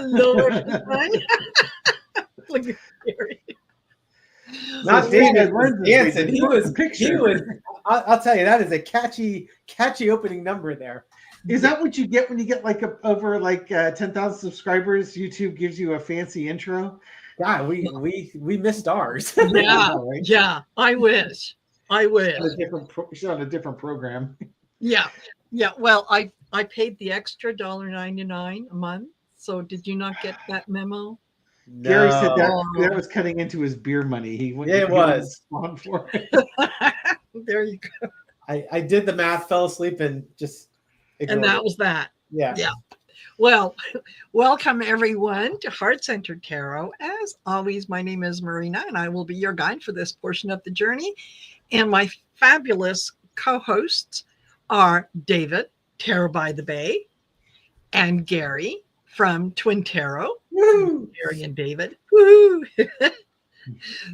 Lord. Look at Gary. Not David dancing. He was. I'll tell you, that is a catchy opening number there. Is that what you get when you get like over 10,000 subscribers? YouTube gives you a fancy intro. God, we missed ours. Yeah, right? Yeah. I wish. She's on a different program. Yeah. Well, I paid the extra $1.99 a month. So did you not get that memo? No. Gary said that was cutting into his beer money. It was on for it. There you go. I did the math, fell asleep, and just ignored it. Was that. Yeah. Well, welcome everyone to Heart Centered Tarot. As always, my name is Marina, and I will be your guide for this portion of the journey. And my fabulous co-hosts are David, Tarot by the Bay, and Gary from Twin Tarot. Woo! Gary and David. Woo!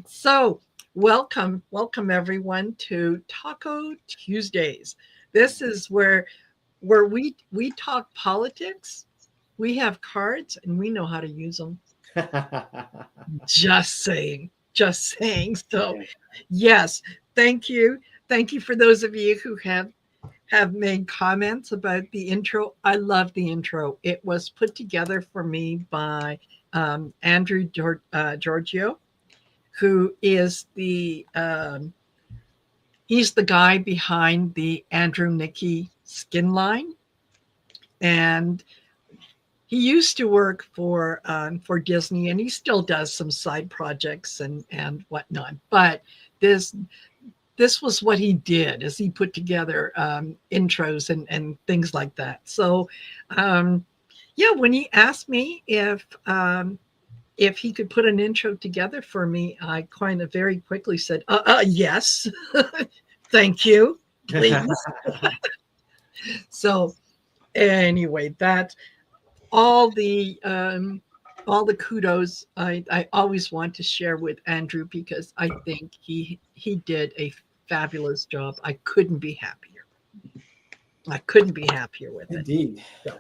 So welcome everyone to Taco Tuesdays. This is where we talk politics. We have cards and we know how to use them. Just saying. So yes, thank you for those of you who have made comments about the intro. I love the intro. It was put together for me by Andrew Giorgio, who is he's the guy behind the Andrew Nicky skin line, and he used to work for Disney, and he still does some side projects and whatnot. But this was what he did, is he put together intros and things like that. So when he asked me if he could put an intro together for me, I kind of very quickly said, yes, thank you, please. So anyway, that all the kudos I always want to share with Andrew, because I think he did a fabulous job. I couldn't be happier with it. Indeed. So,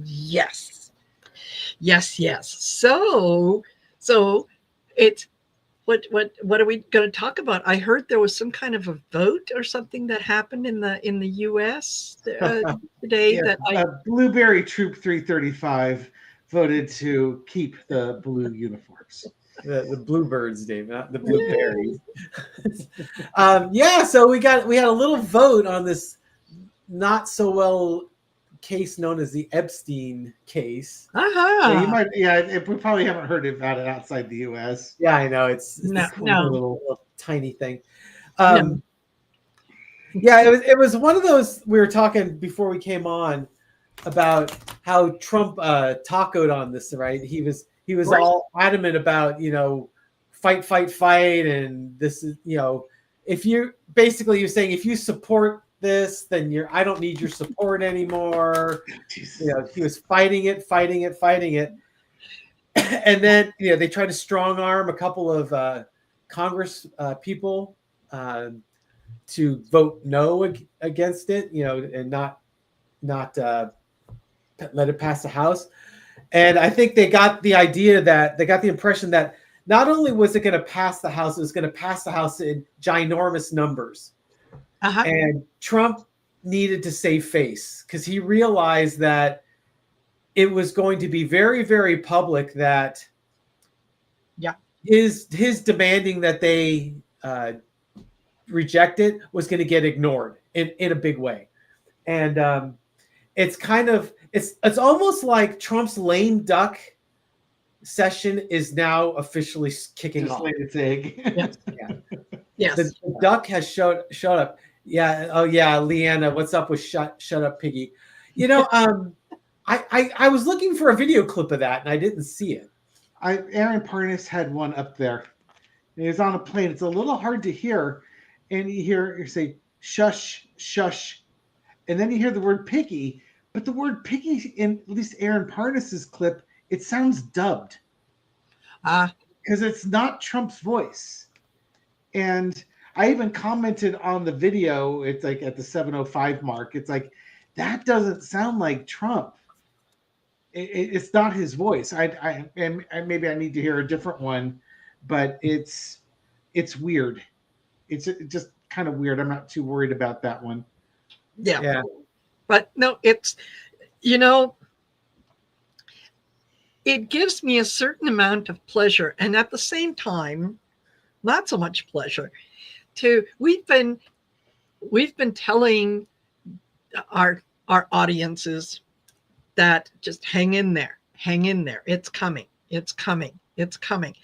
yes. So it's what are we going to talk about? I heard there was some kind of a vote or something that happened in the U.S. Today. Blueberry Troop 335 voted to keep the blue uniforms. The bluebirds, Dave, not the blueberries. So we had a little vote on this not so well case known as the Epstein case. We probably haven't heard about it outside the U.S. Yeah, I know it's no. A little tiny thing. It was one of those. We were talking before we came on about how Trump tacoed on this, right? He was right. All adamant about, fight, and this is, if you're saying if you support this, then I don't need your support anymore. He was fighting it. And then, they tried to strong arm a couple of Congress people to vote no against it, and not let it pass the House. And I think they got the impression that not only was it going to pass the House, it was going to pass the House in ginormous numbers. And Trump needed to save face because he realized that it was going to be very, very public that his demanding that they reject it was going to get ignored in a big way. And it's almost like Trump's lame duck session is now officially kicking off. Laid its egg. Yes. The duck has showed up. Yeah. Oh yeah, Leanna, what's up with shut up, Piggy? I was looking for a video clip of that and I didn't see it. Aaron Parnas had one up there. He was on a plane. It's a little hard to hear, and you say shush, shush, and then you hear the word piggy. But the word piggy, in at least Aaron Parnas's clip, it sounds dubbed. Because it's not Trump's voice. And I even commented on the video, it's like at the 7:05 mark, it's like, that doesn't sound like Trump. it's not his voice. And maybe I need to hear a different one, but it's weird. It's just kind of weird. I'm not too worried about that one. Yeah. Yeah. But no, it's, you know, it gives me a certain amount of pleasure. And at the same time, not so much pleasure to, we've been telling our audiences that just hang in there, hang in there. It's coming. It's coming. It's coming.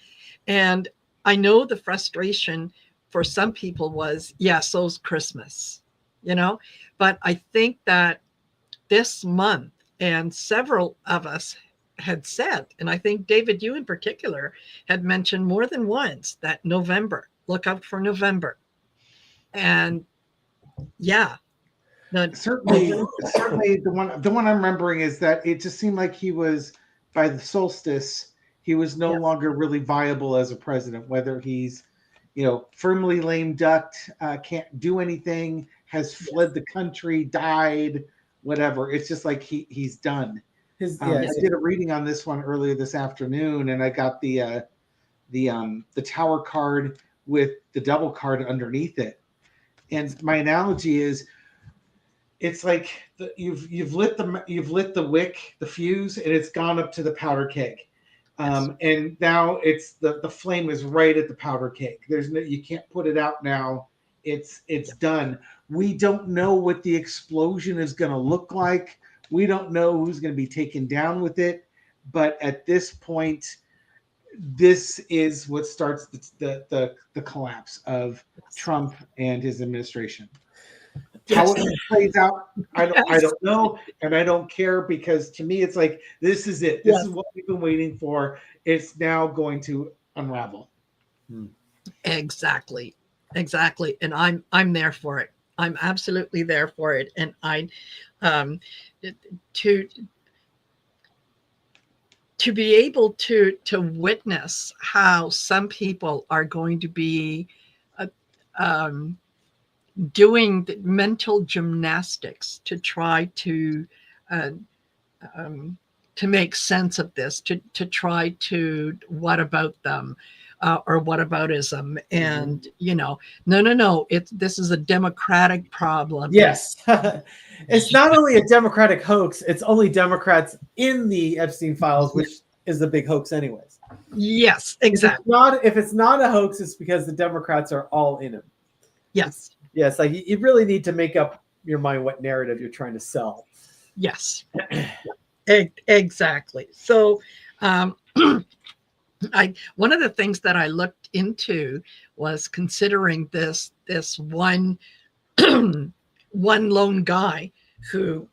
And I know the frustration for some people was, yeah, so's Christmas, you know, but I think that this month, and several of us had said, and I think David, you in particular, had mentioned more than once that November, look out for November. And yeah, Certainly the one I'm remembering is that it just seemed like he was, by the solstice, he was no yeah, longer really viable as a president. Whether he's, firmly lame ducked, can't do anything, has yes, fled the country, died, whatever. It's just like he's done. His I did a reading on this one earlier this afternoon, and I got the tower card with the double card underneath it. And my analogy is, it's like you've lit the wick, the fuse, and it's gone up to the powder keg. yes, And now it's the flame is right at the powder keg. There's no, you can't put it out now. It's yeah, done. We don't know what the explosion is going to look like. We don't know who's going to be taken down with it. But at this point, this is what starts the collapse of yes, Trump and his administration. How yes, it plays out, I yes, don't know, and I don't care, because to me it's like, this is it. This yes. is what we've been waiting for. It's now going to unravel. Exactly. Exactly. And I'm there for it. I'm absolutely there for it. And I um to to be able to witness how some people are going to be uh, um doing the mental gymnastics to try uh, um, to make sense of this, to try to what about them, or what aboutism, and no, this is a democratic problem. Yes. It's not only a Democratic hoax, it's only Democrats in the Epstein files, which is the big hoax anyways. Yes, exactly. If it's not a hoax, it's because the Democrats are all in it. Yes, Yes, like you really need to make up your mind what narrative you're trying to sell. yes, exactly. So one of the things that I looked into was considering this one one lone guy who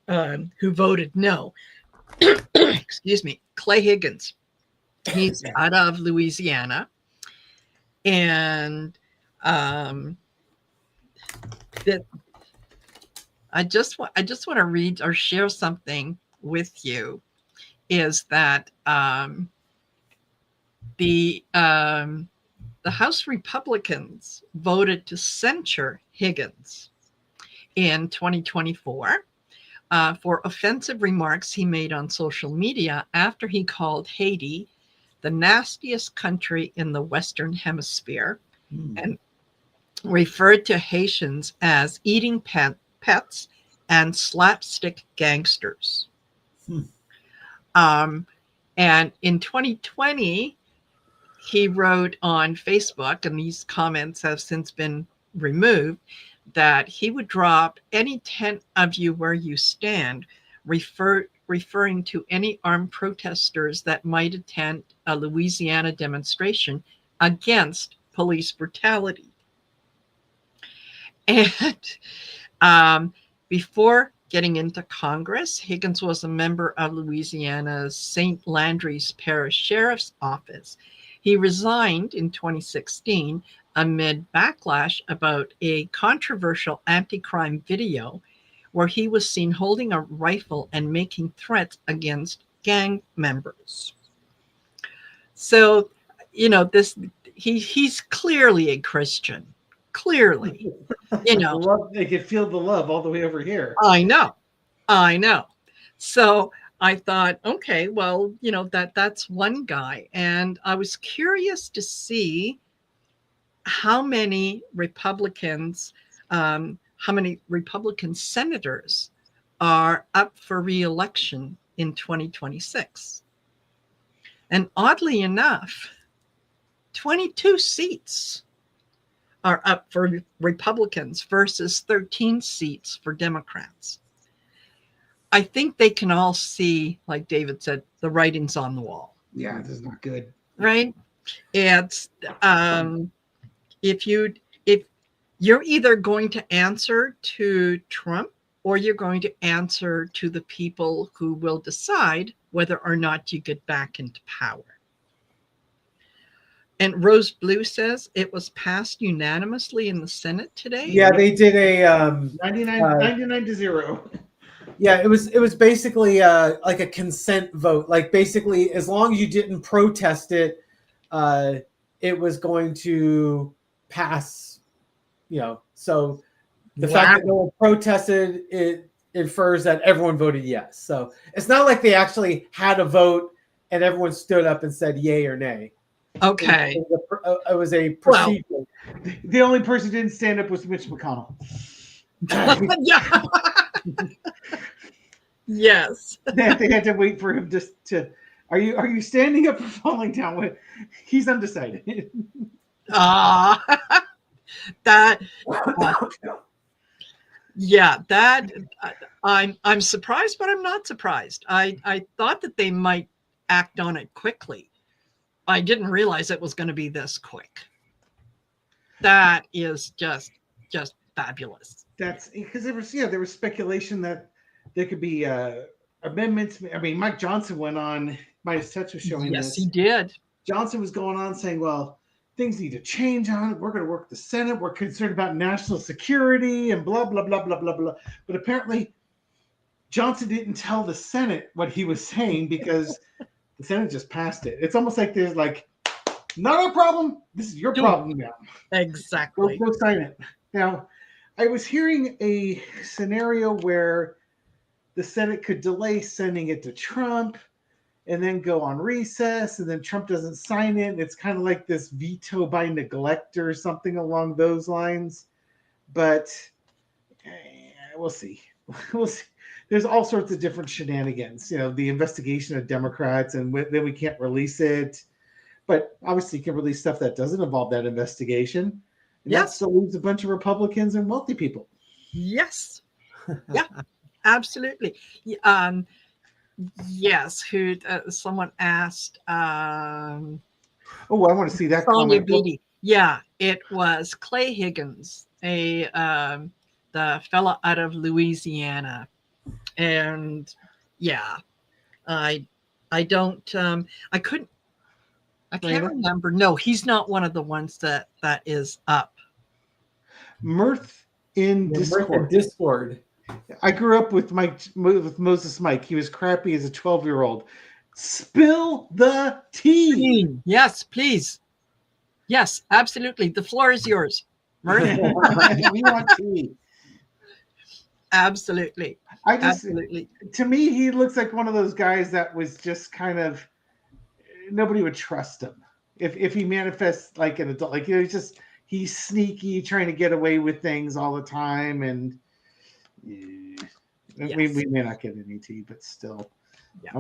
voted no. Excuse me, Clay Higgins. He's out of Louisiana, and that I just want to read or share something with you. Is that the House Republicans voted to censure Higgins in 2024 for offensive remarks he made on social media after he called Haiti the nastiest country in the Western Hemisphere and referred to Haitians as eating pets and slapstick gangsters. And in 2020, he wrote on Facebook, and these comments have since been removed, that he would drop any tent of you where you stand, referring to any armed protesters that might attend a Louisiana demonstration against police brutality. And before getting into Congress, Higgins was a member of Louisiana's St. Landry's Parish Sheriff's Office. He resigned in 2016 amid backlash about a controversial anti-crime video where he was seen holding a rifle and making threats against gang members. So, he's clearly a Christian. Clearly, They could feel the love all the way over here. I know. So I thought, okay, well, that's one guy. And I was curious to see how many how many Republican senators are up for re-election in 2026. And oddly enough, 22 seats are up for Republicans versus 13 seats for Democrats. I think they can all see, like David said, the writing's on the wall. Yeah, this is not good. Right? It's if you're either going to answer to Trump or you're going to answer to the people who will decide whether or not you get back into power. And Rose Blue says it was passed unanimously in the Senate today. Yeah, they did a 99 to 0. Yeah, it was basically like a consent vote. Like basically, as long as you didn't protest it, it was going to pass. So the fact that no one protested it infers that everyone voted yes. So it's not like they actually had a vote and everyone stood up and said yay or nay. Okay. It was a procedure. Well, the only person who didn't stand up was Mitch McConnell. Yeah. Yes. They had to wait for him to. Are you standing up or falling down? With he's undecided. That. Yeah, that I'm surprised, but I'm not surprised. I thought that they might act on it quickly. I didn't realize it was going to be this quick. That is just fabulous. That's because there was speculation that there could be amendments. I mean, Mike Johnson went on. Midas Touch was showing yes, this. He did. Johnson was going on saying, "Well, things need to change on it. We're going to work with the Senate. We're concerned about national security and blah blah blah blah blah blah." But apparently, Johnson didn't tell the Senate what he was saying because the Senate just passed it. It's almost like there's like, not our problem. This is your problem now. Exactly. Go sign it. Now, I was hearing a scenario where the Senate could delay sending it to Trump and then go on recess, and then Trump doesn't sign it. And it's kind of like this veto by neglect or something along those lines. But we'll see. We'll see. There's all sorts of different shenanigans. The investigation of Democrats, and then we can't release it. But obviously, you can release stuff that doesn't involve that investigation. And that still leaves a bunch of Republicans and wealthy people. Yes. Yeah, absolutely. Yes. Who? Someone asked. I want to see that comment. Beatty. Yeah, it was Clay Higgins, the fella out of Louisiana, and yeah, I don't. I couldn't. I can't remember. No, he's not one of the ones that is up. Mirth in Discord. I grew up with Moses Mike. He was crappy as a 12-year-old. Spill the tea. Yes, please. Yes, absolutely. The floor is yours, Mirth. We want tea. Absolutely. Absolutely. To me, he looks like one of those guys that was just kind of, nobody would trust him if he manifests like an adult. Like he's sneaky, trying to get away with things all the time, and we may not get any tea, but still. Yeah.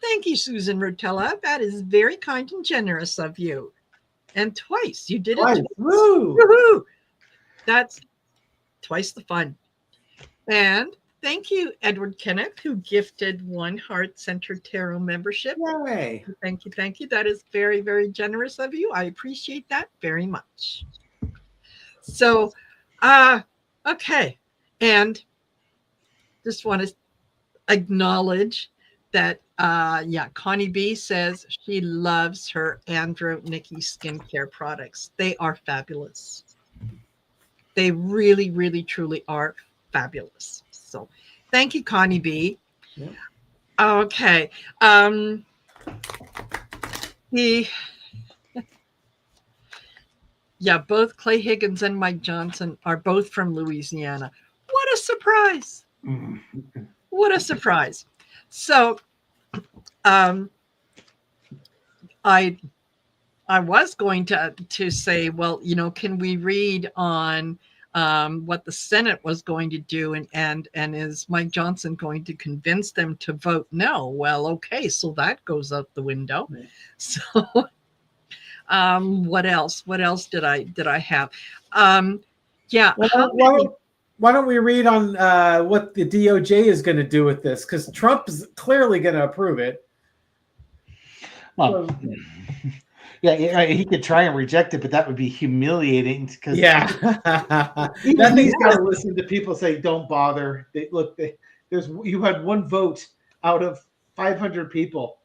Thank you, Susan Rotella. That is very kind and generous of you. And twice you did it. Woo! Woohoo! That's twice the fun. And thank you, Edward Kenneth, who gifted one Heart-Centered Tarot membership. Yay. Thank you. That is very, very generous of you. I appreciate that very much. So, okay. And just want to acknowledge that, Connie B says she loves her Andrew Nikki skincare products. They are fabulous. They really, really, truly are fabulous. So thank you, Connie B. Yeah. Okay. Both Clay Higgins and Mike Johnson are both from Louisiana. What a surprise. Mm-hmm. What a surprise. So um, I I was going to say, well, can we read on what the Senate was going to do, and is Mike Johnson going to convince them to vote no? Well, okay, so that goes out the window. Right. So what else? What else did I have? Yeah, Well, why don't we read on what the DOJ is going to do with this? Because Trump is clearly going to approve it. Well, yeah, he could try and reject it, but that would be humiliating. Because Yeah, even he's got to listen to people say, "Don't bother." You had one vote out of 500 people.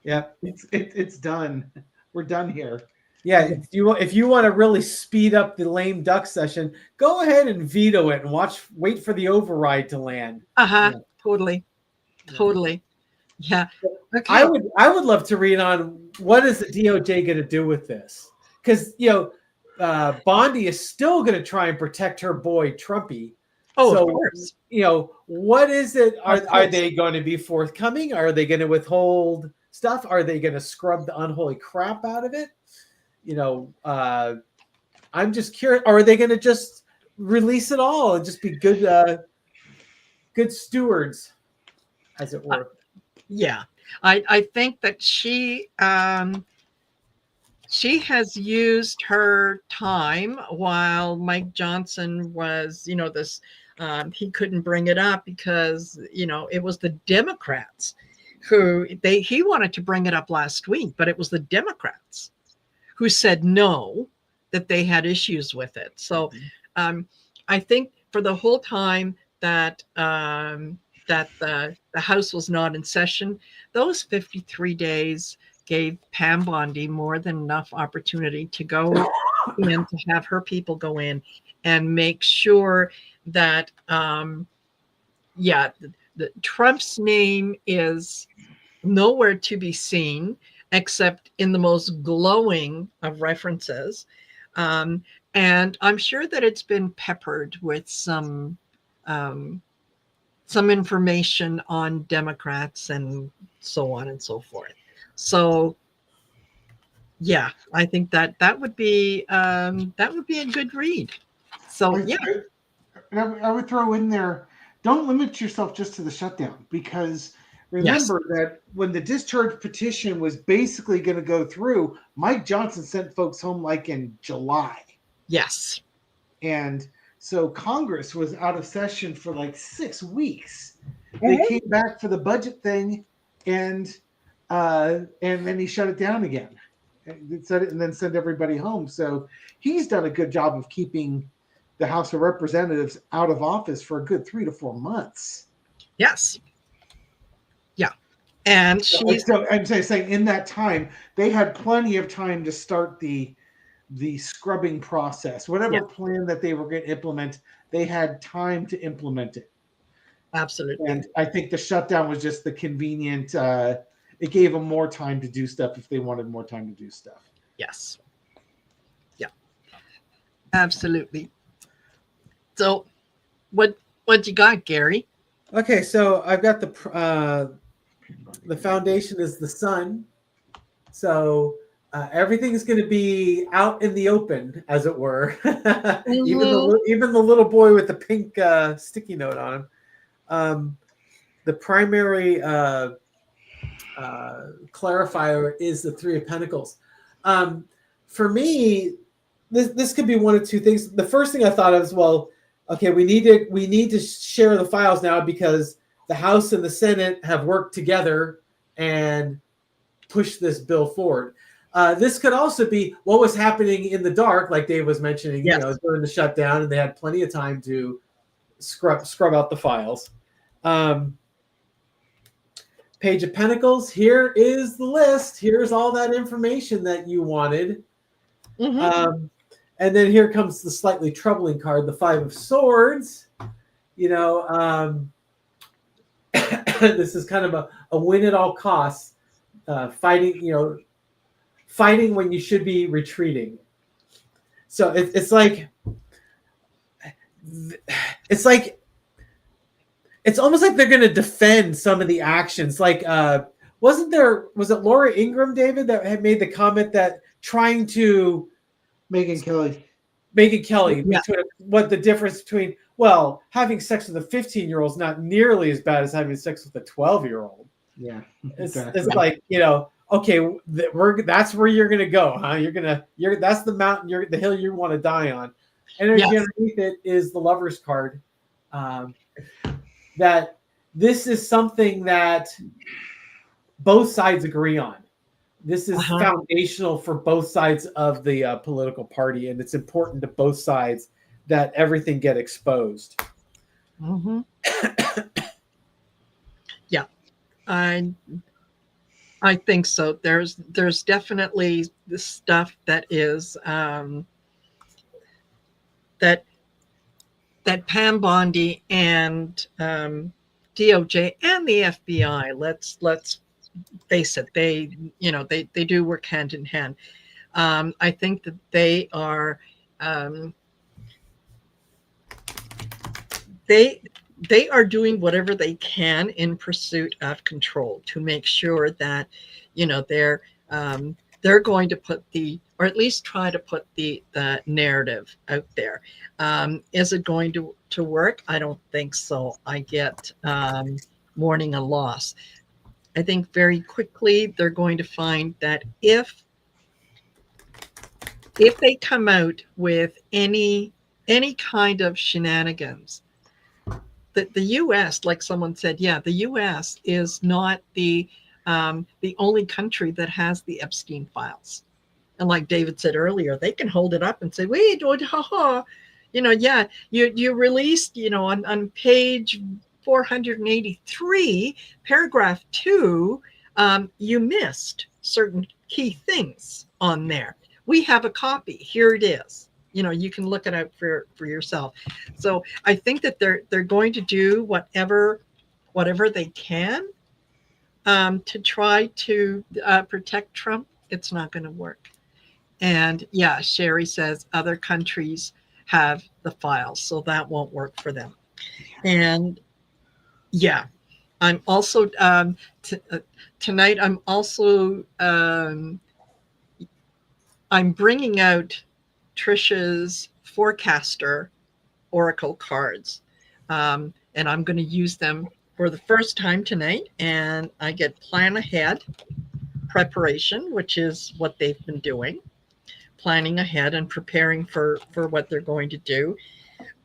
Yeah, it's done. We're done here. Yeah, if you want to really speed up the lame duck session, go ahead and veto it and wait for the override to land. Yeah. Totally. Yeah. Okay. I would love to read on what is the DOJ going to do with this, because Bondi is still going to try and protect her boy Trumpy. Oh, so, of course. What is it? Are they going to be forthcoming? Are they going to withhold stuff? Are they going to scrub the unholy crap out of it? I'm just curious. Are they going to just release it all and just be good stewards, as it were? Yeah, I think that she has used her time while Mike Johnson was, this he couldn't bring it up because it was the Democrats who he wanted to bring it up last week, but it was the Democrats who said no, that they had issues with it. So I think for the whole time that the House was not in session, those 53 days gave Pam Bondi more than enough opportunity to go in, to have her people go in and make sure that, the Trump's name is nowhere to be seen except in the most glowing of references. And I'm sure that it's been peppered with some information on Democrats and so on and so forth. So, yeah, I think that would be a good read. So, I would throw in there, don't limit yourself just to the shutdown, because remember that when the discharge petition was basically going to go through, Mike Johnson sent folks home like in July. Yes. And so Congress was out of session for like 6 weeks. They came back for the budget thing, and then he shut it down again. And then sent everybody home. So he's done a good job of keeping the House of Representatives out of office for a good 3 to 4 months. Yes. Yeah. And I'm saying in that time, they had plenty of time to start the scrubbing process. Whatever plan that they were going to implement, they had time to implement it. Absolutely. And I think the shutdown was just the convenient, it gave them more time to do stuff if they wanted more time to do stuff. Yes. Yeah. Absolutely. So what you got, Gary? Okay, so I've got the foundation is the sun. So everything is going to be out in the open, as it were. Even the little boy with the pink sticky note on him. The primary clarifier is the Three of Pentacles. For me, this could be one of two things. The first thing I thought of is, well, okay, we need to share the files now because the House and the Senate have worked together and pushed this bill forward. This could also be what was happening in the dark, like Dave was mentioning, during the shutdown, and they had plenty of time to scrub out the files. Page of Pentacles, here is the list. Here's all that information that you wanted. And then here comes the slightly troubling card, the Five of Swords. This is kind of a win at all costs, fighting when you should be retreating. So it's like it's almost like they're going to defend some of the actions. Like, was it Laura Ingraham, David, that had made the comment that trying to Megyn Kelly. Yeah. between what the difference between, well, having sex with a 15-year-old is not nearly as bad as having sex with a 12-year-old. Yeah, It's like, okay, that's where you're gonna go, huh? That's the mountain, the hill you want to die on, and underneath it is the Lover's card. That this is something that both sides agree on. This is foundational for both sides of the political party, and it's important to both sides that everything get exposed. Mm-hmm. Yeah, I think so. There's definitely the stuff that is that Pam Bondi and DOJ and the FBI. Let's face it. They do work hand in hand. I think that they are they are doing whatever they can in pursuit of control to make sure that they're going to put or at least try to put the narrative out there. Is it going to work? I don't think so. I get mourning a loss. I think very quickly they're going to find that if they come out with any kind of shenanigans, that the U.S., like someone said, the U.S. is not the only country that has the Epstein files. And like David said earlier, they can hold it up and say, wait, you released, on page 483, paragraph 2, you missed certain key things on there. We have a copy. Here it is. You can look it up for yourself. So I think that they're going to do whatever they can to try to protect Trump. It's not going to work. And Sherry says other countries have the files, so that won't work for them. And I'm also tonight. I'm also I'm bringing out Trisha's forecaster oracle cards, and I'm going to use them for the first time tonight. And I get plan ahead preparation, which is what they've been doing, planning ahead and preparing for what they're going to do.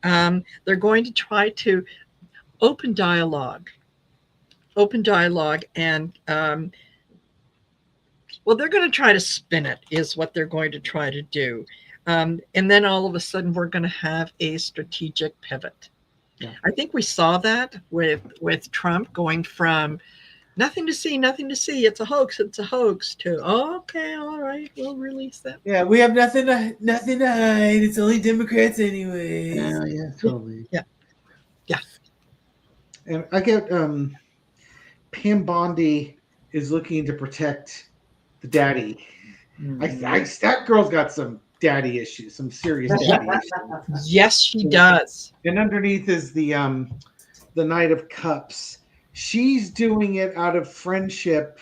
They're going to try to open dialogue, and they're going to try to spin it, is what they're going to try to do. And then all of a sudden, we're going to have a strategic pivot. Yeah. I think we saw that with Trump going from nothing to see, it's a hoax, to, okay, all right, we'll release that. Yeah, we have nothing to hide. It's only Democrats anyways. Yeah, totally. Yeah. And I get Pam Bondi is looking to protect the daddy. That girl's got some daddy issues, some serious daddy issues. Yes, she does. And underneath is the Knight of Cups. She's doing it out of friendship,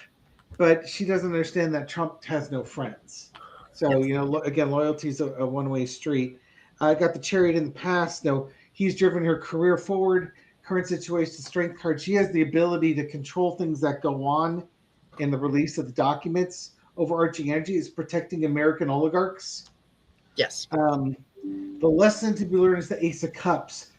but she doesn't understand that Trump has no friends. So, again, loyalty is a one-way street. I got the Chariot in the past. He's driven her career forward. Current situation, strength card. She has the ability to control things that go on in the release of the documents. Overarching energy is protecting American oligarchs. Yes. The lesson to be learned is the Ace of Cups.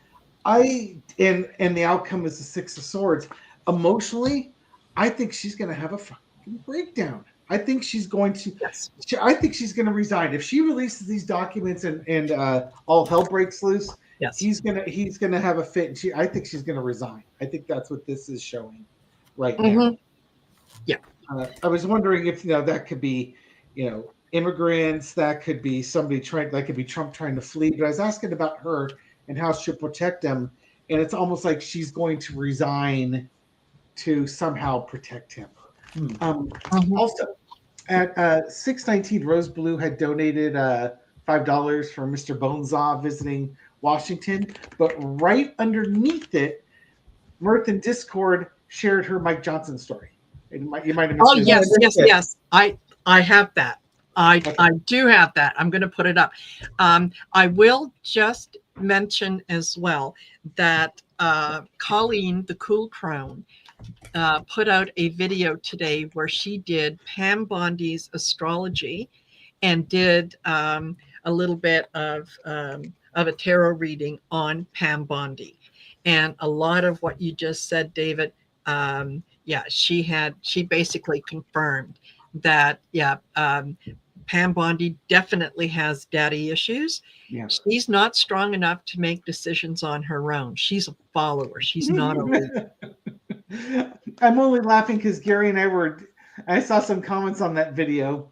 And the outcome is the Six of Swords. Emotionally, I think she's going to have a fucking breakdown. I think she's going to. Yes. I think she's going to resign if she releases these documents and all hell breaks loose. Yes. He's gonna have a fit, and I think she's gonna resign. I think that's what this is showing right now. Yeah. I was wondering if that could be, immigrants. That could be somebody that could be Trump trying to flee. But I was asking about her and how she'll protect him, and it's almost like she's going to resign to somehow protect him. Also, at 619, Rose Blue had donated $5 for Mr. Bonesaw visiting Washington, but right underneath it, Mirth in Discord shared her Mike Johnson story. You might have missed Oh it. yes, yes, yes. I have that. Okay. I do have that. I'm going to put it up. I will just mention as well that Colleen, the Cool Crone, put out a video today where she did Pam Bondi's astrology and did a little bit of a tarot reading on Pam Bondi. And a lot of what you just said, David, yeah, she basically confirmed that, yeah, Pam Bondi definitely has daddy issues. Yeah. She's not strong enough to make decisions on her own. She's a follower. She's not a leader. I'm only laughing because Gary and I saw some comments on that video.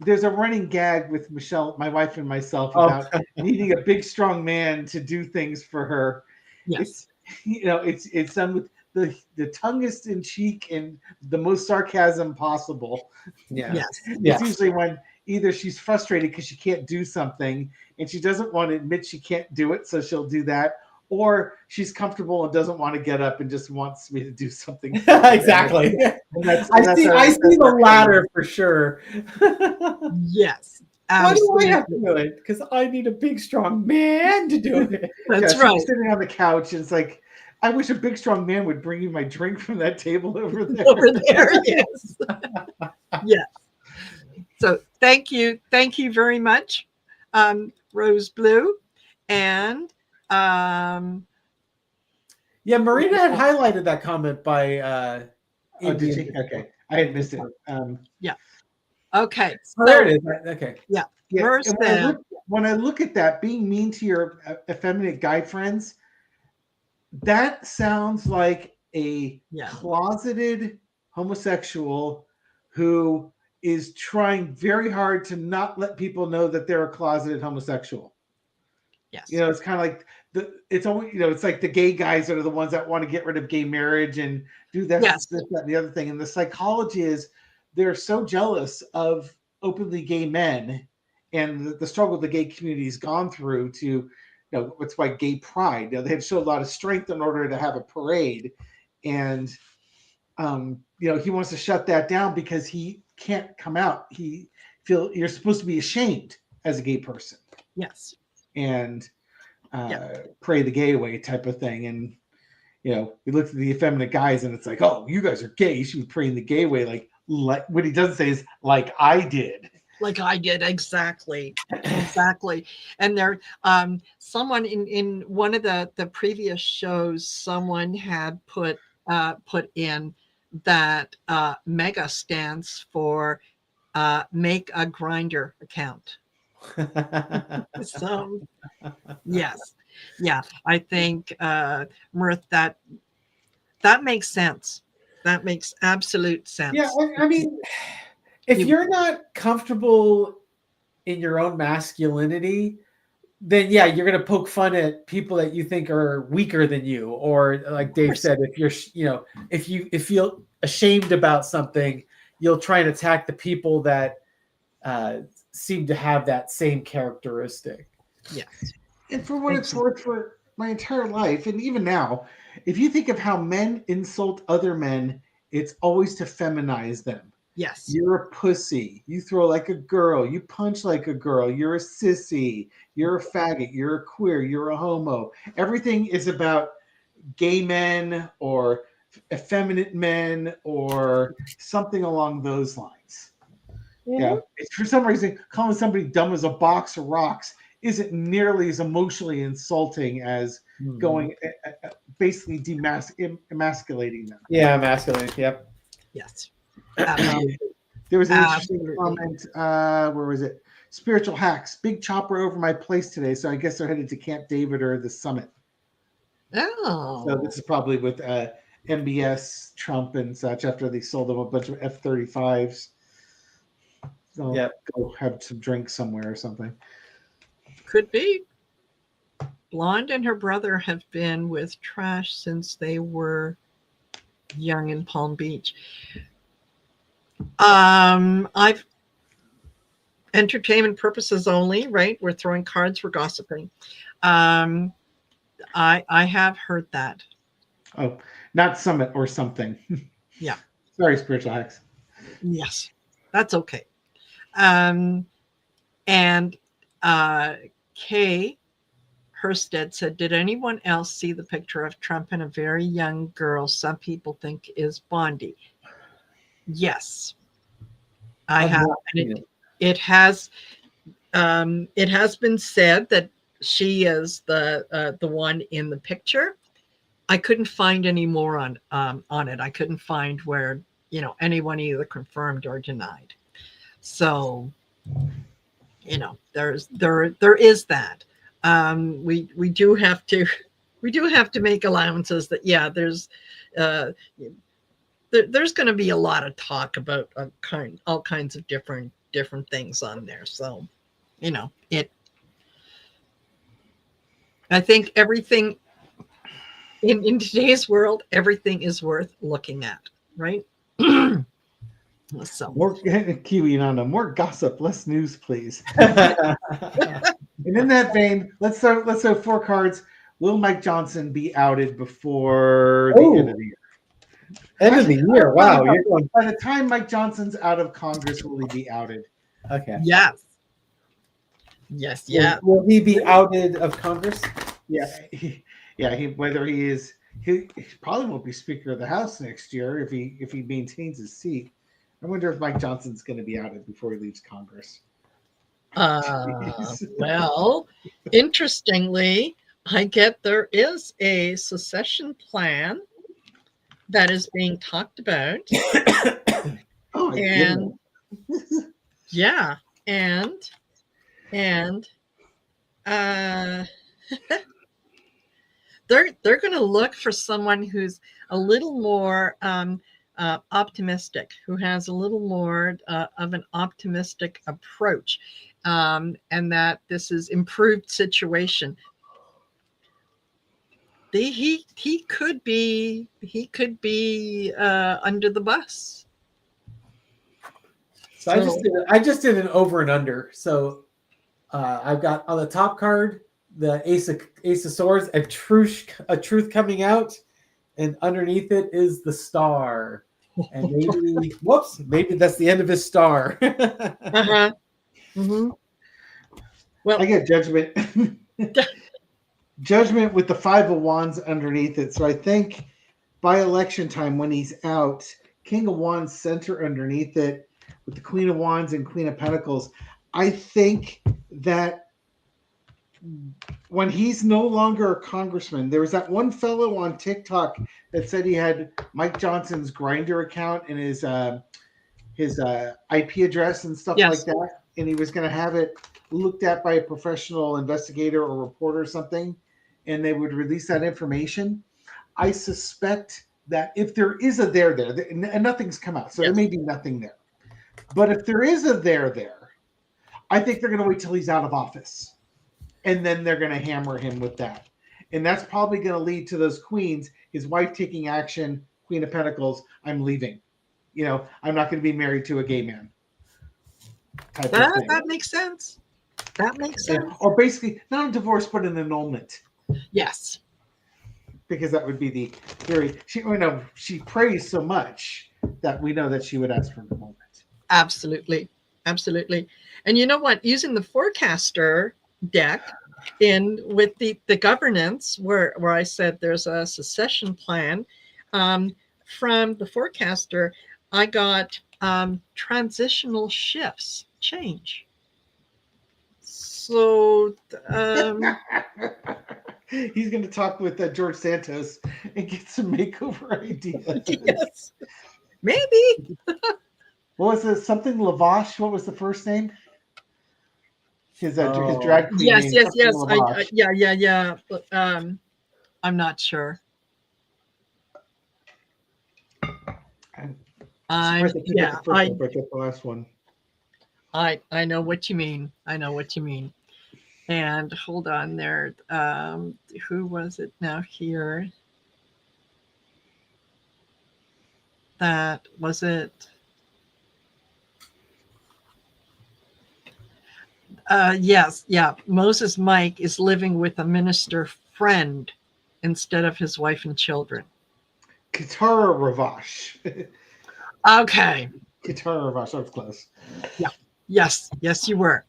There's a running gag with Michelle, my wife, and myself about needing a big, strong man to do things for her. Yes. It's done with the tongue is in cheek and the most sarcasm possible. Yeah. Yes. It's usually when either she's frustrated because she can't do something and she doesn't want to admit she can't do it, so she'll do that, or she's comfortable and doesn't want to get up and just wants me to do something. Exactly. I see the latter for sure. Yes. Why do I Absolutely. have to do it? Because I need a big, strong man to do it. That's She's right. sitting on the couch and it's like, I wish a big, strong man would bring you my drink from that table over there. Over there, yes. Yes. So thank you very much, Rose Blue, and Yeah, Marina had highlighted that comment by Oh, did she? Okay, I had missed it. okay. Oh, there it is. Okay. Yeah. Yeah, First, and when I look at that, being mean to your effeminate guy friends, that sounds like a closeted homosexual who is trying very hard to not let people know that they're a closeted homosexual. yes. It's kind of like it's always, it's like the gay guys that are the ones that want to get rid of gay marriage and do that, Yes. that, and the other thing. And the psychology is they're so jealous of openly gay men and the struggle the gay community has gone through to, it's why gay pride. They had to show a lot of strength in order to have a parade. And, he wants to shut that down because he can't come out. You're supposed to be ashamed as a gay person. Yes. And pray the gay away type of thing. And, we look at the effeminate guys and it's like, oh, you guys are gay. You should be praying the gay way. Like what he doesn't say is like I did. Like I did, exactly. And there, someone in one of the previous shows, someone had put in that MEGA stands for make a grinder account. So yes, yeah, I think Mirth, that makes sense. That makes absolute sense. Yeah, I mean, if you're not comfortable in your own masculinity, then yeah, you're going to poke fun at people that you think are weaker than you, or like Dave said, if you're, if you feel ashamed about something, you'll try and attack the people that seem to have that same characteristic. Yes. And for what it's worth, for my entire life, and even now, if you think of how men insult other men, it's always to feminize them. Yes. You're a pussy. You throw like a girl. You punch like a girl. You're a sissy. You're a faggot. You're a queer. You're a homo. Everything is about gay men or effeminate men or something along those lines. Yeah. It's, for some reason, calling somebody dumb as a box of rocks isn't nearly as emotionally insulting as going basically emasculating them. Yeah, emasculating. Yep. Yes. There was an interesting comment. Where was it? Spiritual hacks. Big chopper over my place today. So I guess they're headed to Camp David or the summit. Oh. So this is probably with MBS, Trump, and such after they sold them a bunch of F-35s. So go have some drinks somewhere or something. Could be. Blonde and her brother have been with Trash since they were young in Palm Beach. I've entertainment purposes only, right? We're throwing cards, we're gossiping. I have heard that. Oh, not summit or something. Yeah. Sorry, spiritual hacks. Yes, that's okay. Um, and Kay Herstead said, "Did anyone else see the picture of Trump and a very young girl some people think is Bondi?" Yes, I I've have. not And seen it. it has been said that she is the one in the picture. I couldn't find any more on it. I couldn't find where anyone either confirmed or denied. So there is that. We do have to make allowances that uh, there's going to be a lot of talk about all kinds of different things on there. So it. I think everything in today's world, everything is worth looking at, right? So More Kiwi Nana, more gossip, less news, please. And in that vein, let's throw 4 cards. Will Mike Johnson be outed before the end of the year? End of the year. Wow, you're going. By the time Mike Johnson's out of Congress, will he be outed? Okay. yes, yeah. Will he be outed of Congress? Yeah, whether he probably won't be Speaker of the House next year if he maintains his seat. I wonder if Mike Johnson's going to be outed before he leaves Congress. Well, interestingly, I get there is a secession plan that is being talked about. Oh, my And goodness. yeah, and uh they're going to look for someone who's a little more optimistic, who has a little more of an optimistic approach, and that this is improved situation. He could be under the bus. So I just did an over and under. So I've got on the top card the Ace of Swords, a truth coming out, and underneath it is the star. And maybe that's the end of his star. Uh-huh. Mm-hmm. Well, I get Judgment. Judgment with the 5 of Wands underneath it. So I think by election time, when he's out, King of Wands center underneath it with the Queen of Wands and Queen of Pentacles. I think that when he's no longer a congressman, there was that one fellow on TikTok that said he had Mike Johnson's Grindr account and his IP address and stuff like that, and he was going to have it looked at by a professional investigator or reporter or something, and they would release that information. I suspect that if there is a there, and nothing's come out, so there may be nothing there. But if there is a there, I think they're going to wait till he's out of office. And then they're going to hammer him with that. And that's probably going to lead to those queens, his wife taking action, Queen of Pentacles, I'm leaving. I'm not going to be married to a gay man. That makes sense. That makes sense. Yeah. Or basically, not a divorce, but an annulment. Yes. Because that would be the theory. She prays so much that we know that she would ask for an annulment. Absolutely. And you know what? Using the forecaster deck with the governance where I said there's a secession plan, from the forecaster, I got transitional shifts, change. So he's going to talk with George Santos and get some makeover ideas. Yes, maybe. What was it? Something Lavash? What was the first name? His drag queen yes, name. Yeah. But, I'm not sure. I the last one. I know what you mean. And hold on there. Who was it now here? That was it. Yes, yeah. Moses Mike is living with a minister friend instead of his wife and children. Katara Ravash. Okay. Katara Ravash. That was close. Yes. Yes, you were.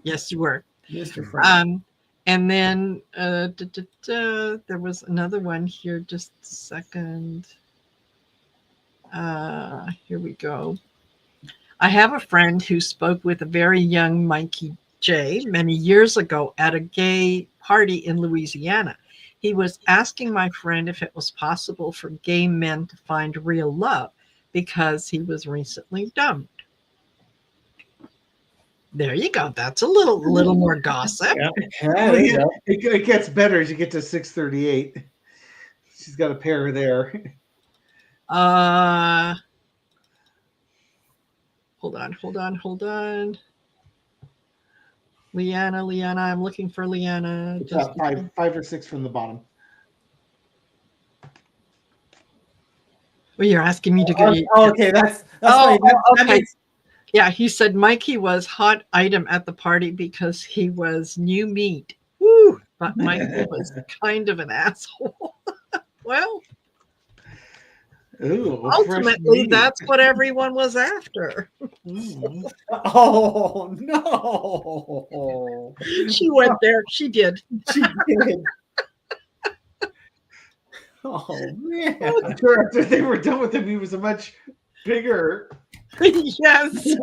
Yes, you were. Mr. Frank. And then there was another one here. Just a second. Here we go. I have a friend who spoke with a very young Mikey J many years ago at a gay party in Louisiana. He was asking my friend if it was possible for gay men to find real love because he was recently dumped. There you go. That's a little more gossip. Yeah, there you go. It gets better as you get to 638. She's got a pair there. Hold on. Leanna, I'm looking for Leanna. It's about five or six from the bottom. Well, you're asking me to go. Okay, that's funny. That Okay. makes, Yeah, he said Mikey was hot item at the party because he was new meat. Woo! But Mikey was kind of an asshole. Well, Ooh, ultimately, that's what everyone was after. oh no! She went there. She did. She did. Oh man! I'm sure after they were done with him, he was a much bigger. Yes.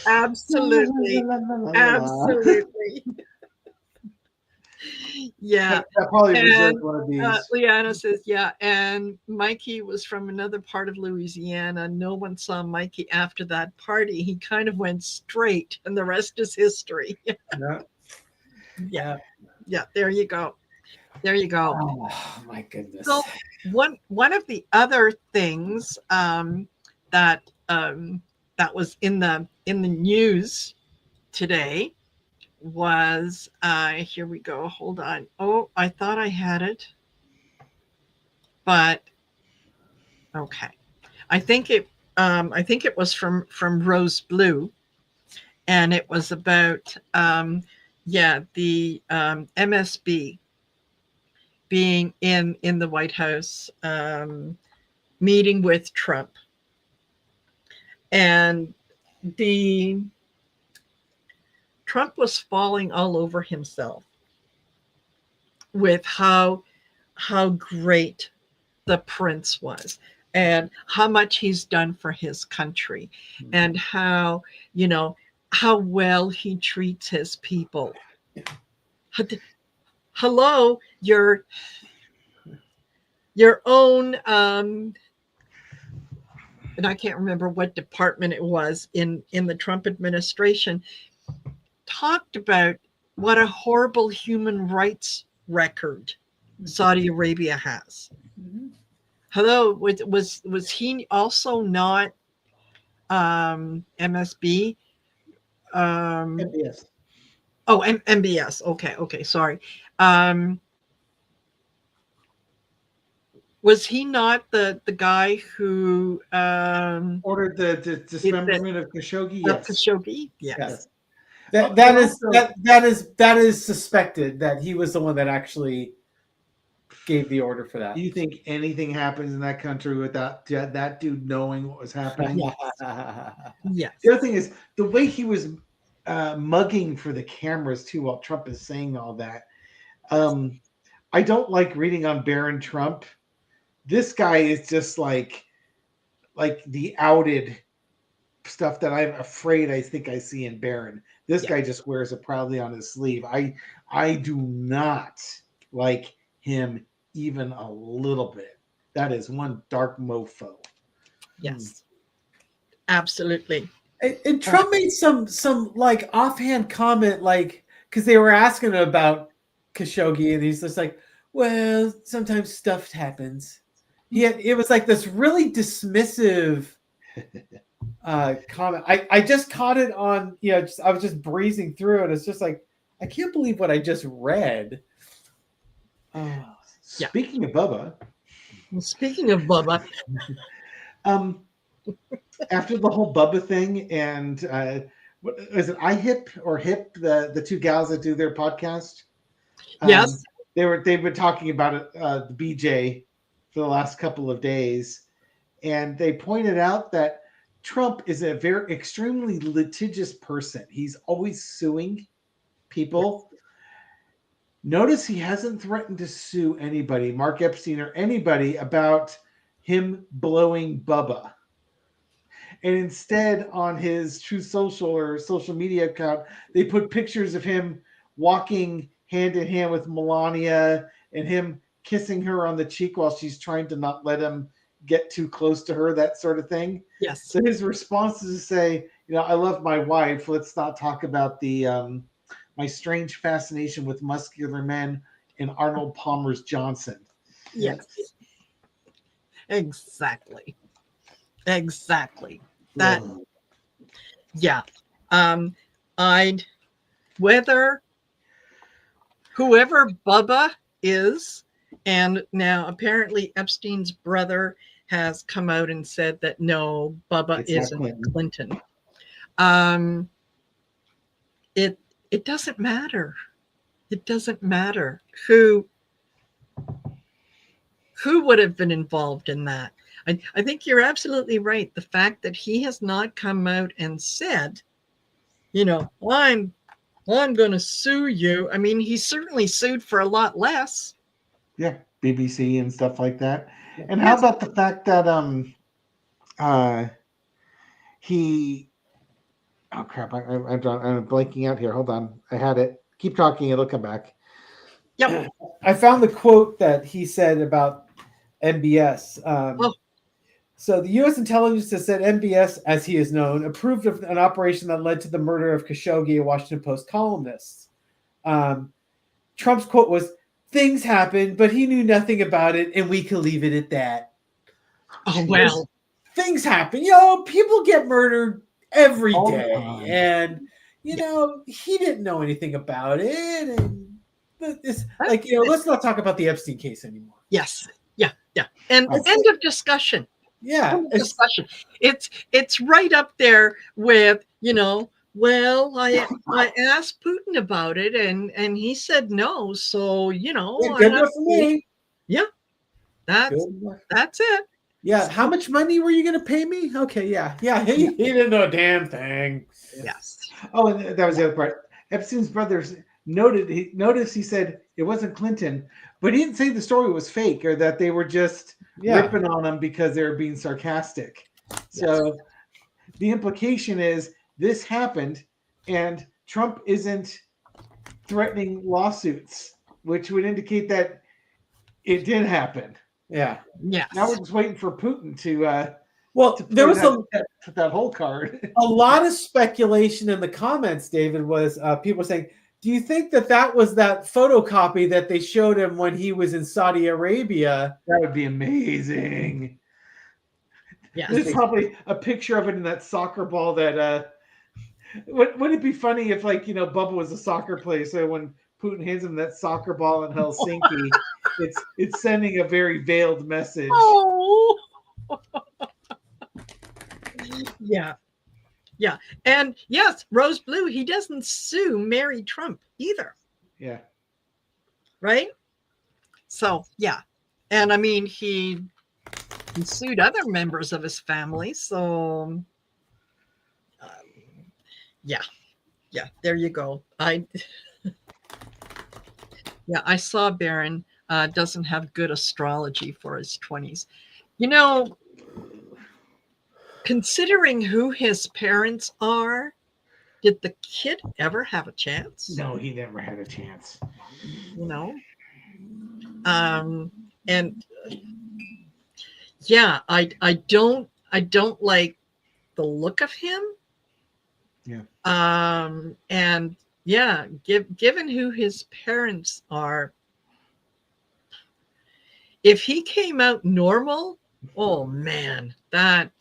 Absolutely. Absolutely. Yeah. That probably reserved And, one of these. Liana says, yeah. And Mikey was from another part of Louisiana. No one saw Mikey after that party. He kind of went straight, and the rest is history. Yeah. Yeah. There you go. There you go. Oh my goodness. So one of the other things that was in the news today was here we go. Hold on. Oh, I thought I had it, but okay. I think it was from Rose Blue, and it was about the MSB being in the White House, meeting with Trump, and Trump was falling all over himself with how great the prince was and how much he's done for his country, and how well he treats his people. Hello, your own and I can't remember what department it was in the Trump administration talked about what a horrible human rights record Saudi Arabia has. Hello, was he also not MSB? MBS. Oh, MBS. Okay, sorry. Was he not the guy who ordered the dismemberment of Khashoggi? Yes. Khashoggi? Yes. That is suspected that he was the one that actually gave the order for that. Do you think anything happens in that country without that dude knowing what was happening? Yes. The other thing is the way he was mugging for the cameras too while Trump is saying all that. I don't like reading on Barron Trump. This guy is just like the outed stuff that I'm afraid I think I see in Barron. This guy just wears it proudly on his sleeve. I do not like him even a little bit. That is one dark mofo. Yes. Absolutely. And Trump made some like offhand comment, like, because they were asking him about Khashoggi, and he's just like, well, sometimes stuff happens. It was like this really dismissive comment. I just caught it on, I was just breezing through it. It's just like, I can't believe what I just read. Speaking of Bubba. After the whole Bubba thing, and what is it, iHip or Hip, the two gals that do their podcast? Yes. they've been talking about it, the BJ for the last couple of days, and they pointed out that Trump is a very extremely litigious person. He's always suing people. Notice he hasn't threatened to sue anybody, Mark Epstein or anybody, about him blowing Bubba. And instead, on his True Social or social media account, they put pictures of him walking hand in hand with Melania and him kissing her on the cheek while she's trying to not let him get too close to her, that sort of thing. Yes. So his response is to say, I love my wife. Let's not talk about the my strange fascination with muscular men and Arnold Palmer's Johnson. Yes. Exactly. That, yeah. Whoever Bubba is, and now apparently Epstein's brother has come out and said that no, Bubba isn't Clinton. It doesn't matter. It doesn't matter who would have been involved in that. I think you're absolutely right. The fact that he has not come out and said, I'm going to sue you. I mean, he certainly sued for a lot less. Yeah, BBC and stuff like that. And how about the fact that he? Oh crap! I'm blanking out here. Hold on, I had it. Keep talking; it'll come back. Yep. I found the quote that he said about MBS. So the U.S. intelligence has said MBS, as he is known, approved of an operation that led to the murder of Khashoggi, a Washington Post columnist. Trump's quote was, "Things happened, but he knew nothing about it, and we can leave it at that." Oh, well. Things happen. People get murdered every day. And, he didn't know anything about it. And it's let's not talk about the Epstein case anymore. Yes. Yeah. And end of discussion. Yeah. Discussion. It's right up there with, well, I asked Putin about it and he said no. So, good enough for me. Yeah. That's it. Yeah. How much money were you going to pay me? Okay. Yeah. He didn't know a damn thing. Yes. Oh, and that was the other part. Epstein's brothers noticed he said it wasn't Clinton, but he didn't say the story was fake or that they were just ripping on him because they were being sarcastic. So the implication is this happened and Trump isn't threatening lawsuits, which would indicate that it did happen. Yeah. Yes. Now we're just waiting for Putin to there was that whole card. A lot of speculation in the comments, David, was people saying, do you think that was that photocopy that they showed him when he was in Saudi Arabia? That would be amazing. Yeah, there's probably a picture of it in that soccer ball that wouldn't it be funny if Bubba was a soccer player, so when Putin hands him that soccer ball in Helsinki, it's sending a very veiled message. Oh. Yeah. And yes, Rose Blue, he doesn't sue Mary Trump either. Yeah. Right? So, yeah. And I mean, he sued other members of his family. So, yeah, there you go. I saw Barron doesn't have good astrology for his 20s. Considering who his parents are, did the kid ever have a chance? No, he never had a chance. And yeah, I don't like the look of him. Yeah. And yeah, given who his parents are, if he came out normal, oh man, that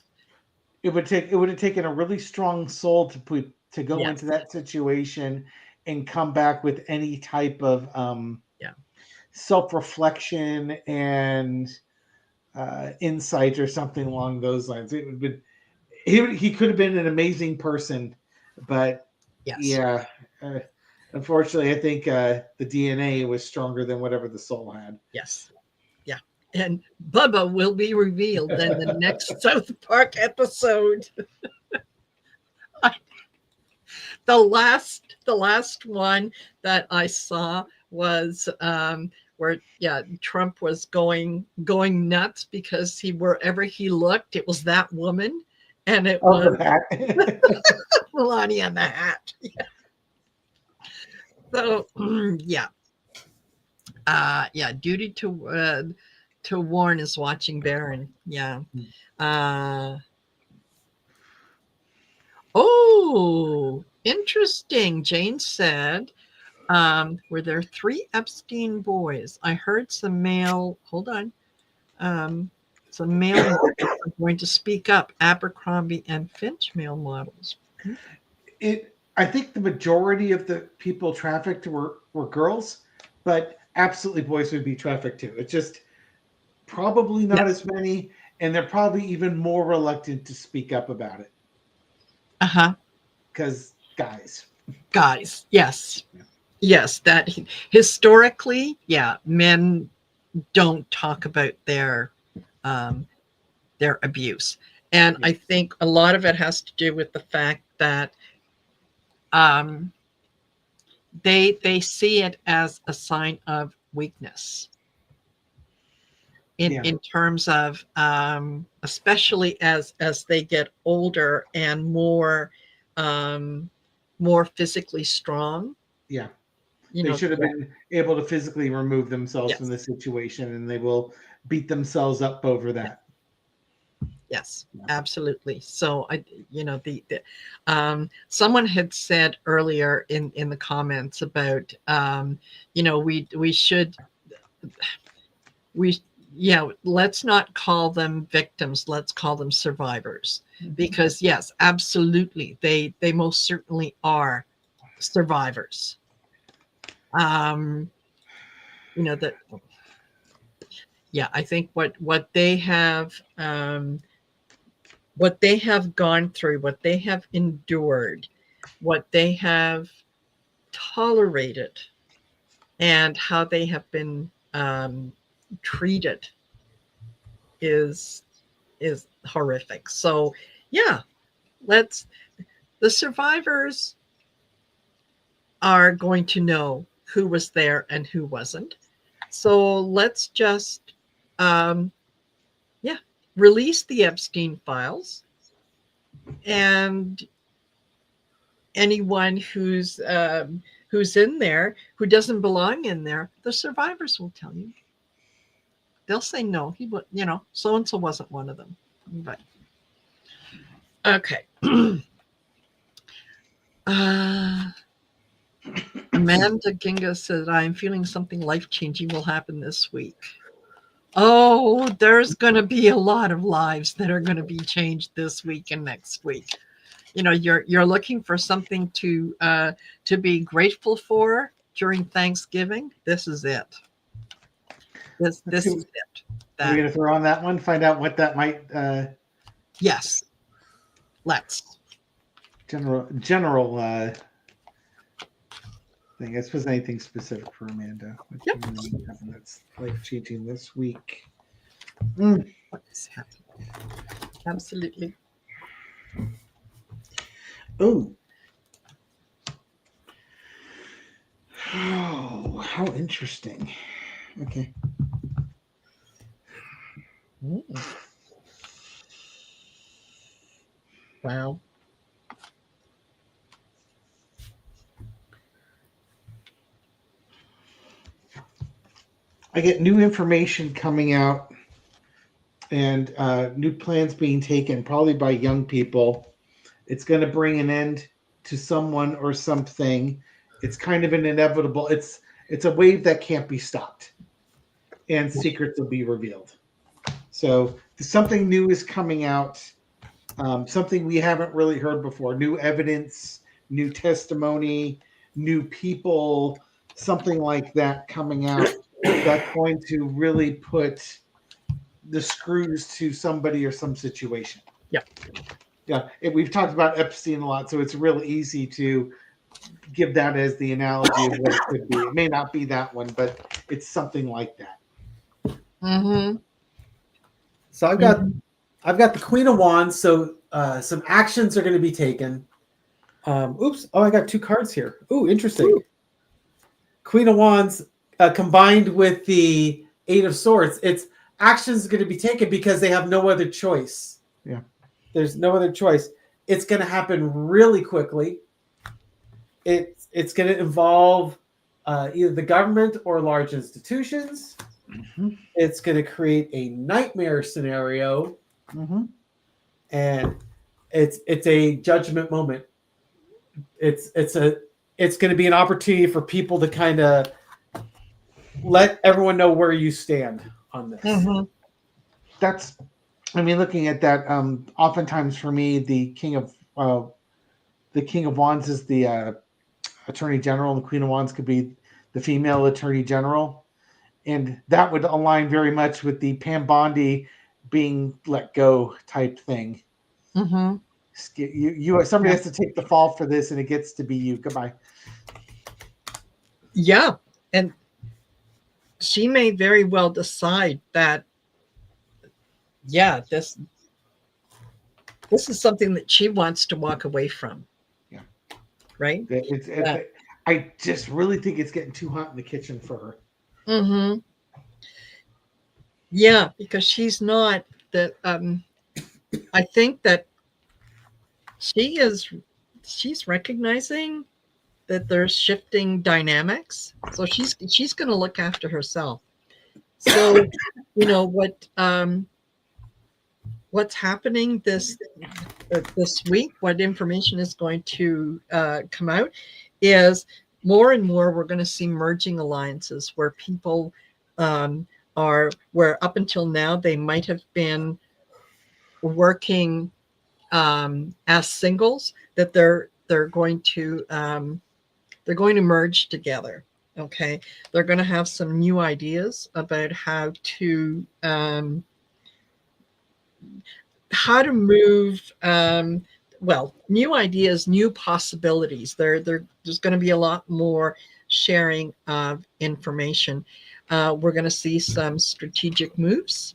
it would have taken a really strong soul to go into that situation and come back with any type of self-reflection and insight or something along those lines. It would been he could have been an amazing person, but Unfortunately, I think the DNA was stronger than whatever the soul had. Yes. Yeah. And Bubba will be revealed in the next South Park episode. The last one that I saw was where Trump was going nuts because wherever he looked, it was that woman, and it Oh, was the hat. Melania in the hat. Yeah. So yeah, duty to warn is watching Baron. Yeah. Oh, interesting. Jane said, were there 3 Epstein boys? I heard some male, hold on, some male models are going to speak up. Abercrombie and Finch male models. I think the majority of the people trafficked were girls, but absolutely boys would be trafficked too. It's just probably not as many, and they're probably even more reluctant to speak up about it. Because guys, yes. Yes, that historically, men don't talk about their abuse. And I think a lot of it has to do with the fact that they see it as a sign of weakness in terms of especially as they get older and more physically strong. They should have been able to physically remove themselves from the situation, and they will beat themselves up over that. Yes, absolutely. So someone had said earlier in the comments about, let's not call them victims. Let's call them survivors, because yes, absolutely. They most certainly are survivors. I think what they have gone through, what they have endured, what they have tolerated, and how they have been treated is horrific. So the survivors are going to know who was there and who wasn't. So let's just release the Epstein files, and anyone who's in there who doesn't belong in there, the survivors will tell you. They'll say no, so and so wasn't one of them. But okay. Amanda Ginga said, I'm feeling something life-changing will happen this week. Oh, there's going to be a lot of lives that are going to be changed this week and next week. You're looking for something to be grateful for during Thanksgiving. This is it. This is it. Are we going to throw on that one? Find out what that might. Yes. Let's. General thing. I suppose anything specific for Amanda. That's life changing this week. What is happening? Absolutely. Oh, how interesting. Okay. Wow. I get new information coming out and new plans being taken, probably by young people. It's going to bring an end to someone or something. It's kind of an inevitable. It's a wave that can't be stopped, and secrets will be revealed. So something new is coming out, something we haven't really heard before. New evidence, new testimony, new people, something like that coming out. That's going to really put the screws to somebody or some situation. Yeah. We've talked about Epstein a lot, so it's real easy to give that as the analogy of what it could be. It may not be that one, but it's something like that. Mm-hmm. So I've got the Queen of Wands. So some actions are going to be taken. Oops! Oh, I got 2 cards here. Ooh, interesting. Ooh. Queen of Wands combined with the 8 of Swords. It's actions going to be taken because they have no other choice. Yeah. There's no other choice. It's going to happen really quickly. It's going to involve either the government or large institutions. Mm-hmm. It's going to create a nightmare scenario, and it's a judgment moment. It's going to be an opportunity for people to kind of let everyone know where you stand on this. Mm-hmm. That's, I mean, looking at that, oftentimes for me, the King of Wands is the Attorney General, and the Queen of Wands could be the female Attorney General, and that would align very much with the Pam Bondi being let go type thing. Mm-hmm. Somebody has to take the fall for this, and it gets to be you. Goodbye. Yeah, and she may very well decide that, yeah, this is something that she wants to walk away from. Yeah. Right? I just really think it's getting too hot in the kitchen for her. Mm-hmm. Yeah, because she's not the I think that she's recognizing that there's shifting dynamics. So she's going to look after herself. So, what's happening this week, what information is going to come out is more and more we're going to see merging alliances where people where up until now they might have been working as singles, that they're going to merge together. Okay, they're going to have some new ideas about how to move. New ideas, new possibilities. There's going to be a lot more sharing of information. We're going to see some strategic moves,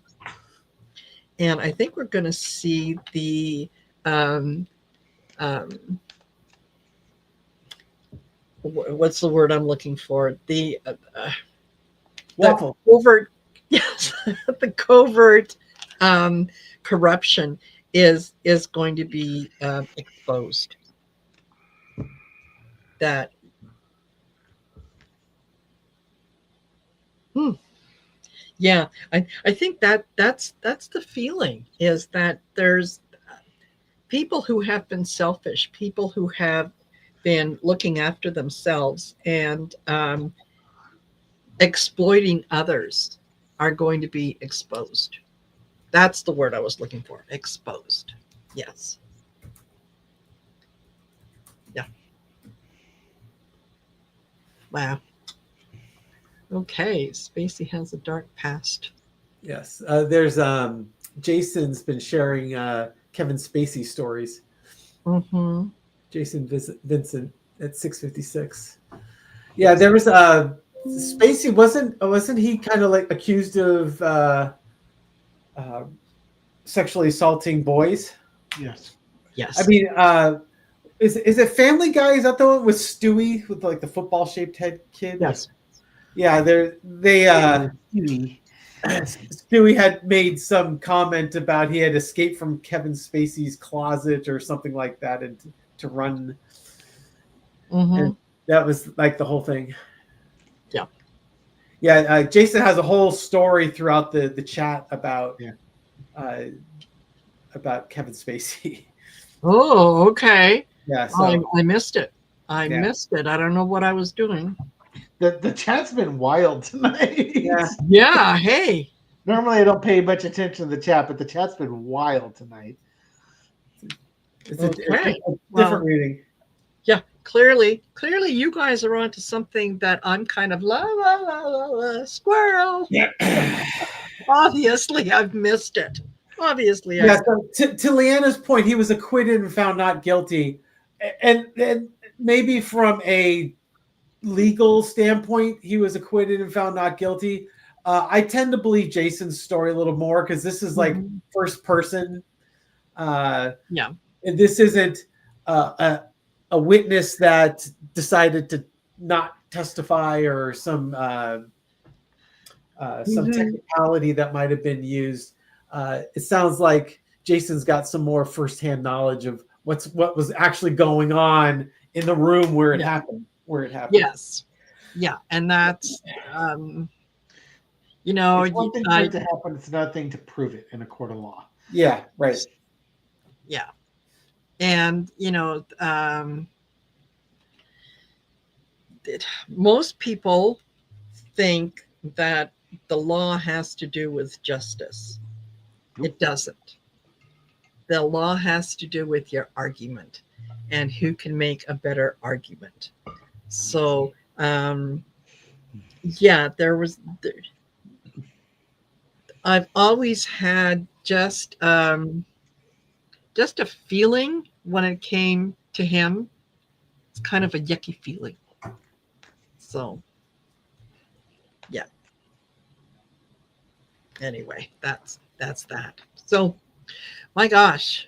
and I think we're going to see the what's the word I'm looking for? The covert, yes, the covert corruption is going to be exposed. That yeah, I think that's the feeling, is that there's people who have been selfish, people who have been looking after themselves and exploiting others are going to be exposed. That's the word I was looking for. Exposed. Yes. Yeah. Wow. Okay. Spacey has a dark past. Yes. There's Jason's been sharing Kevin Spacey stories. Mm-hmm. Jason Vincent at 656. Yeah, there was Spacey wasn't he kind of like accused of sexually assaulting boys? Yes. Yes. I mean, is it Family Guy? Is that the one with Stewie with like the football shaped head kid? Yes. Yeah, Stewie had made some comment about he had escaped from Kevin Spacey's closet or something like that, and to run. Mm-hmm. And that was like the whole thing. Yeah. Yeah. Jason has a whole story throughout the chat about Kevin Spacey. Oh, okay. Yeah. So I missed it. I missed it. I don't know what I was doing. The chat's been wild tonight. Yeah. Hey. Normally I don't pay much attention to the chat, but the chat's been wild tonight. It's a different reading. Yeah, clearly you guys are onto something that I'm kind of la squirrel. Yeah. Obviously, I've missed it. Obviously, yeah. So to Leanna's point, he was acquitted and found not guilty, and maybe from a legal standpoint, he was acquitted and found not guilty. I tend to believe Jason's story a little more because this is like first person. Yeah. And this isn't a witness that decided to not testify or some technicality that might have been used. It sounds like Jason's got some more firsthand knowledge of what was actually going on in the room where it happened. Yes. Yeah. And that's, you know, It's one thing for it to happen. It's another thing to prove it in a court of law. Yeah, right. Yeah. And, you know, most people think that the law has to do with justice. Nope. It doesn't. The law has to do with your argument and who can make a better argument. So, yeah, I've always had just a feeling when it came to him. It's kind of a yucky feeling. So, yeah. Anyway, that's that. So, my gosh,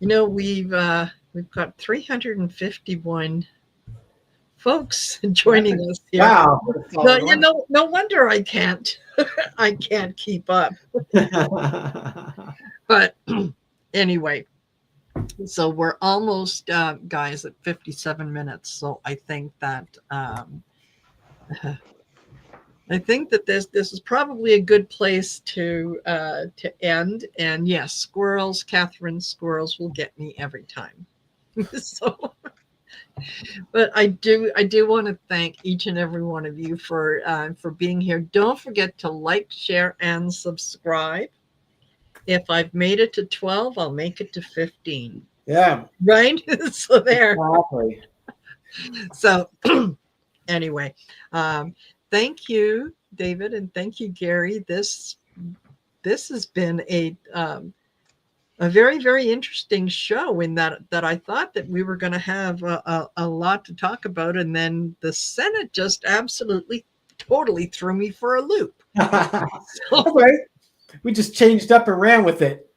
you know, we've got 351 folks joining us here. Wow. No, you know, no wonder I can't keep up. But anyway, so we're almost guys at 57 minutes. So I think that this is probably a good place to end. And yes, squirrels, Catherine, squirrels will get me every time. So, but I do want to thank each and every one of you for being here. Don't forget to like, share, and subscribe. If I've made it to 12, I'll make it to 15. Yeah. Right. So there. Exactly. So anyway, thank you, David, and thank you, Gary. This has been a very, very interesting show in that I thought that we were going to have a lot to talk about, and then the Senate just absolutely, totally threw me for a loop. So, right. We just changed up and ran with it.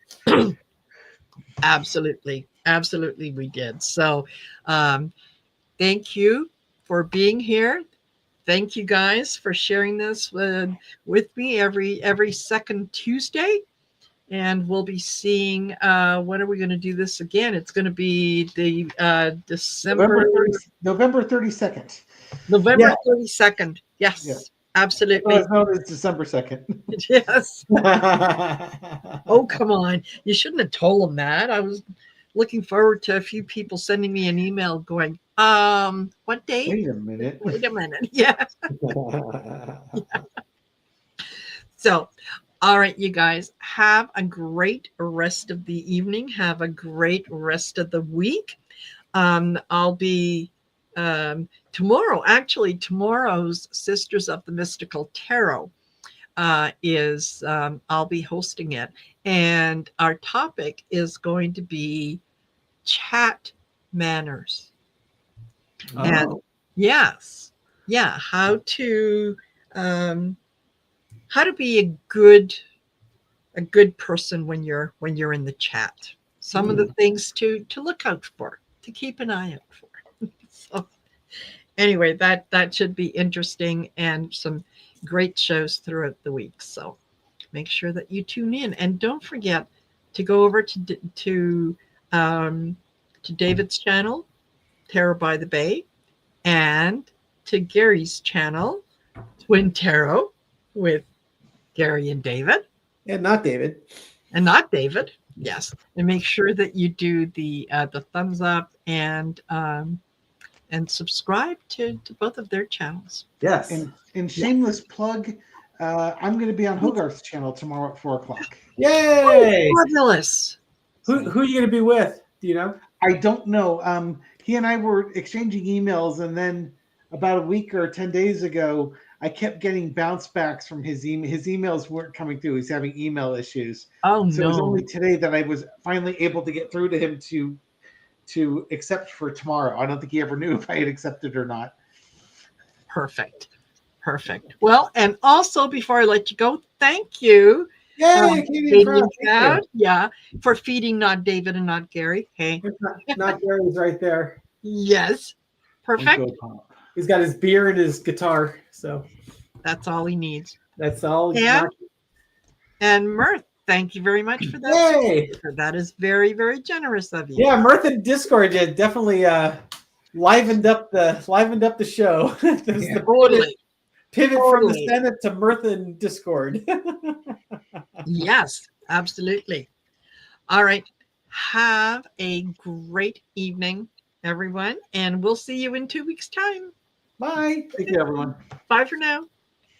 Absolutely we did. So thank you for being here. Thank you guys for sharing this with me every second Tuesday. And we'll be seeing when are we going to do this again? It's going to be the November 32nd. November 32nd. Yes. Yeah. Absolutely. No, it's December 2nd. Yes. Oh, come on. You shouldn't have told them that. I was looking forward to a few people sending me an email going, what date? Wait a minute. Yeah. Yeah. So, all right, you guys, have a great rest of the evening. Have a great rest of the week. I'll be tomorrow's Sisters of the Mystical Tarot is I'll be hosting it, and our topic is going to be chat manners. Oh. And yes, yeah, how to be a good person when you're in the chat. Some of the things to look out for, to keep an eye out for. So anyway, that should be interesting, and some great shows throughout the week. So make sure that you tune in, and don't forget to go over to David's channel, Tarot by the Bay, and to Gary's channel, Twin Tarot, with Gary and David. And not David. Yes. And make sure that you do the thumbs up and subscribe to both of their channels. Yes. And shameless plug, I'm going to be on Hogarth's channel tomorrow at 4:00. Yay! Oh, fabulous. Who are you going to be with? Do you know? I don't know. He and I were exchanging emails, and then about a week or 10 days ago, I kept getting bounce backs from his email. His emails weren't coming through. He's having email issues. Oh, so no. It was only today that I was finally able to get through to him to to accept for tomorrow. I don't think he ever knew if I had accepted or not. Perfect. Well, and also before I let you go, thank you, Yay, Canadian Canadian Proud. Thank Proud, you. yeah, for feeding not David and not Gary. Hey, Not Gary's right there. yes, perfect. Funko Pop. He's got his beer and his guitar, so That's all he needs. that's all. And Mirth, thank you very much for that. Yay! That is very, very generous of you. Yeah, Mirth and Discord did definitely livened up the show. The Totally. pivot from the Totally. Senate to Mirth and Discord. Yes, absolutely. All right. Have a great evening, everyone, and we'll see you in 2 weeks' time. Bye. Thank you, everyone. Bye for now.